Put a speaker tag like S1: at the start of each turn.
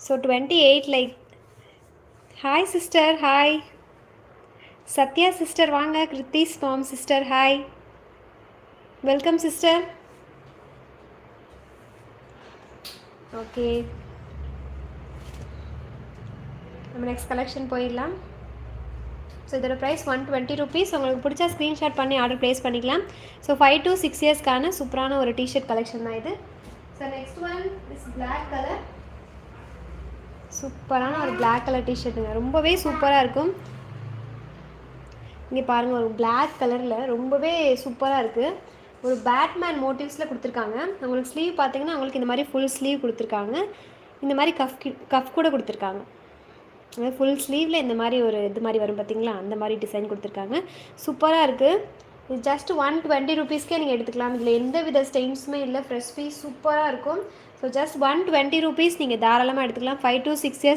S1: So 28 like. Hi sister, hi. Sathya sister வாங்க. கிருத்திஸ் ma'am sister hi, welcome sister. Okay, நம்ம next collection போயிடலாம். So இதோட ப்ரைஸ் 120 rupees. உங்களுக்கு பிடிச்சா ஸ்க்ரீன்ஷாட் பண்ணி ஆர்டர் ப்ளேஸ் பண்ணிக்கலாம். ஸோ 5 to 6 இயர்ஸ்க்கான சூப்பரான ஒரு டிஷர்ட் கலெக்ஷன் தான் இது. So next one is black colour. சூப்பரான ஒரு பிளாக் கலர் டிஷர்ட்டுங்க, ரொம்பவே சூப்பராக இருக்கும். இங்கே பாருங்கள், ஒரு பிளாக் கலரில் ரொம்பவே சூப்பராக இருக்குது. ஒரு பேட்மேன் மோட்டிவ்ஸில் கொடுத்துருக்காங்க. உங்களுக்கு ஸ்லீவ் பார்த்தீங்கன்னா உங்களுக்கு இந்த மாதிரி ஃபுல் ஸ்லீவ் கொடுத்துருக்காங்க. இந்த மாதிரி கஃப் கூட கொடுத்துருக்காங்க. ஃபுல் ஸ்லீவில் இந்த மாதிரி ஒரு இது மாதிரி வரும் பார்த்தீங்களா, அந்த மாதிரி டிசைன் கொடுத்துருக்காங்க. சூப்பராக இருக்குது. இது ஜஸ்ட் 120 rupeesக்கே நீங்கள் எடுத்துக்கலாம். இதில் எந்த வித ஸ்டெயின்ஸுமே இல்லை, ஃப்ரெஷ் பீஸ் சூப்பராக இருக்கும். ஸோ ஜஸ்ட் 120 rupees நீங்கள் தாராளமாக எடுத்துக்கலாம். 5 to 6 years